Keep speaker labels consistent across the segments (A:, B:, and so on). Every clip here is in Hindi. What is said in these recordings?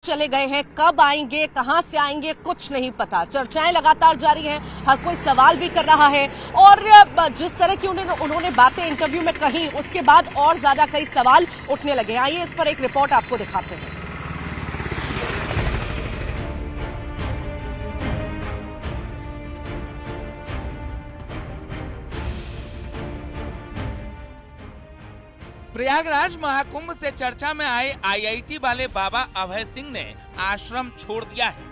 A: चले गए हैं, कब आएंगे, कहां से आएंगे, कुछ नहीं पता। चर्चाएं लगातार जारी हैं, हर कोई सवाल भी कर रहा है और जिस तरह की उन्होंने बातें इंटरव्यू में कही, उसके बाद और ज्यादा कई सवाल उठने लगे। आइए इस पर एक रिपोर्ट आपको दिखाते हैं।
B: प्रयागराज महाकुंभ से चर्चा में आए आईआईटी वाले बाबा अभय सिंह ने आश्रम छोड़ दिया है।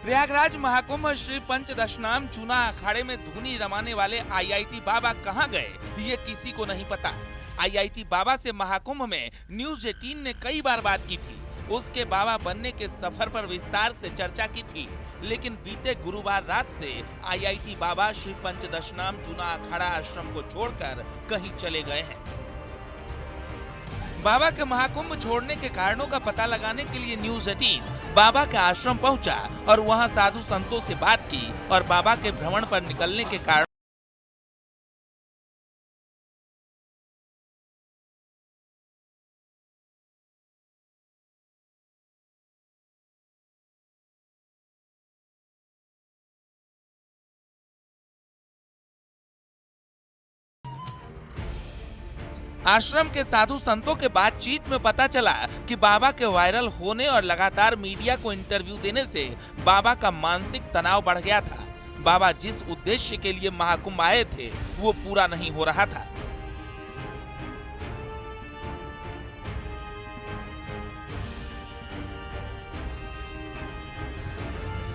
B: प्रयागराज महाकुंभ श्री पंचदशनाम जूना अखाड़े में धुनी रमाने वाले आईआईटी बाबा कहां गए, ये किसी को नहीं पता। आईआईटी बाबा से महाकुंभ में न्यूज 18 ने कई बार बात की थी, उसके बाबा बनने के सफर पर विस्तार से चर्चा की थी, लेकिन बीते गुरुवार रात से आईआईटी बाबा श्री पंचदशनाम जूना अखाड़ा आश्रम को छोड़कर कहीं चले गए हैं। बाबा के महाकुंभ छोड़ने के कारणों का पता लगाने के लिए न्यूज 18 बाबा के आश्रम पहुंचा और वहां साधु संतों से बात की और बाबा के भ्रमण पर निकलने के कारण आश्रम के साधु संतों के बातचीत में पता चला कि बाबा के वायरल होने और लगातार मीडिया को इंटरव्यू देने से बाबा का मानसिक तनाव बढ़ गया था। बाबा जिस उद्देश्य के लिए महाकुंभ आए थे वो पूरा नहीं हो रहा था।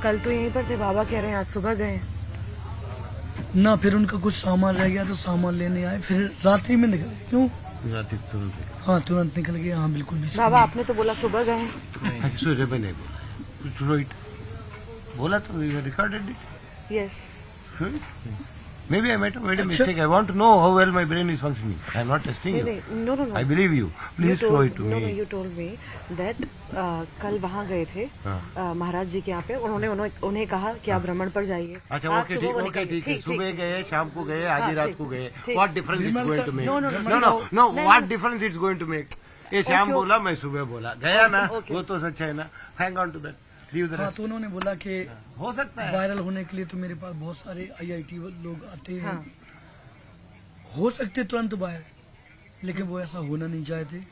C: कल तो यहीं पर थे, बाबा कह रहे हैं आज सुबह गए
D: ना, फिर उनका कुछ सामान रह गया तो सामान लेने आए, फिर रात्रि में निकल गए। क्यों?
E: रात्रि तुरंत?
D: हाँ तुरंत निकल गए। हाँ बिल्कुल भी।
C: बाबा आपने तो बोला सुबह गए।
E: सूर्य में नहीं बोला, बोला तो recorded it.
C: Yes.
E: Maybe I made a mistake. I want to know how well my brain is functioning. I am not testing you.
C: No.
E: I believe you. Please show it to me.
C: No, you told me that कल वहाँ गए थे महाराज जी के यहाँ पे, उन्हें कहा कि आप भ्रमण पर जाइए।
E: अच्छा ओके ठीक है। सुबह गए, शाम को गए, आधी रात को गए। What difference it's going to make? No. What difference it's going to make? ये शाम बोला, मैं सुबह बोला, गया ना, वो तो सच है ना। Hang on to that.
D: हाँ, तो उन्होंने बोला कि
E: हो सकता है
D: वायरल होने के लिए तो मेरे पास बहुत सारे आईआईटी लोग आते हैं। हो सकते तुरंत वायरल, लेकिन वो ऐसा होना नहीं चाहते।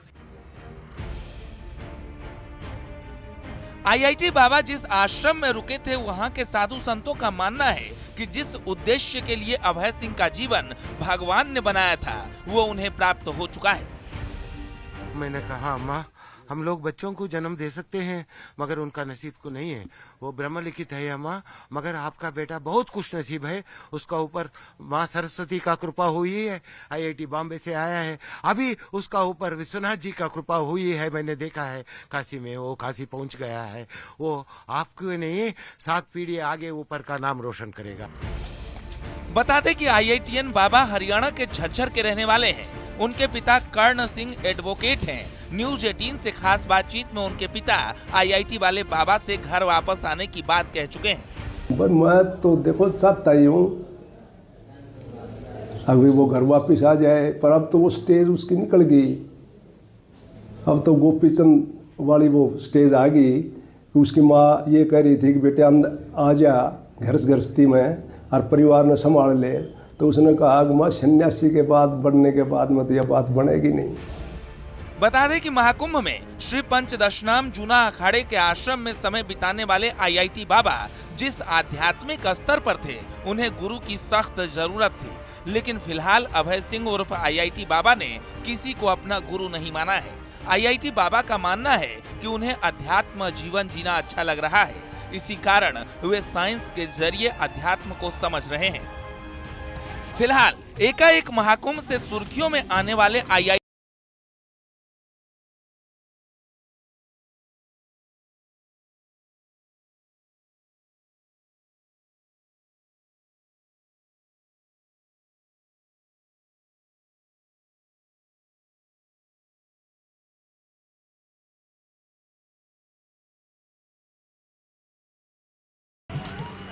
B: आईआईटी बाबा जिस आश्रम में रुके थे, वहां के साधु संतों का मानना है कि जिस उद्देश्य के लिए अभय सिंह का जीवन भगवान ने बनाया था वो उन्हें प्राप्त हो चुका है।
E: मैंने कहा अम्मा, हम लोग बच्चों को जन्म दे सकते हैं मगर उनका नसीब को नहीं है, वो ब्रह्म लिखित है अम्मा। मगर आपका बेटा बहुत खुश नसीब है, उसका ऊपर माँ सरस्वती का कृपा हुई है। आईआईटी बॉम्बे से आया है, अभी उसका ऊपर विश्वनाथ जी का कृपा हुई है। मैंने देखा है काशी में, वो काशी पहुंच गया है। वो आपको नहीं 7 पीढ़ी आगे ऊपर का नाम रोशन करेगा।
B: बता दें कि आईआईटीएन बाबा हरियाणा के झज्जर के रहने वाले हैं। उनके पिता कर्ण सिंह एडवोकेट हैं। न्यूज 18 से खास बातचीत में उनके पिता आईआईटी वाले बाबा से घर वापस आने की बात कह चुके हैं।
F: पर मैं तो देखो चाहता ही हूँ अभी वो घर वापस आ जाए, पर अब तो वो स्टेज उसकी निकल गई। अब तो गोपीचंद वाली वो स्टेज आ गई। उसकी माँ ये कह रही थी कि बेटे अंदर आ जा गृहस्थी में और परिवार ने संभाल ले, तो उसने कहा कि माँ सन्यासी के बाद बनने के बाद में तो यह बात बनेगी नहीं।
B: बता दें कि महाकुंभ में श्री पंचदशनाम जूना अखाड़े के आश्रम में समय बिताने वाले आईआईटी बाबा जिस आध्यात्मिक स्तर पर थे, उन्हें गुरु की सख्त जरूरत थी। लेकिन फिलहाल अभय सिंह उर्फ आईआईटी बाबा ने किसी को अपना गुरु नहीं माना है। आईआईटी बाबा का मानना है कि उन्हें अध्यात्म जीवन जीना अच्छा लग रहा है, इसी कारण वे साइंस के जरिए अध्यात्म को समझ रहे हैं। फिलहाल एकाएक महाकुंभ से सुर्खियों में आने वाले आईआईटी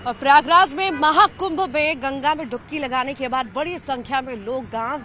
A: और प्रयागराज में महाकुंभ में गंगा में डुबकी लगाने के बाद बड़ी संख्या में लोग गांव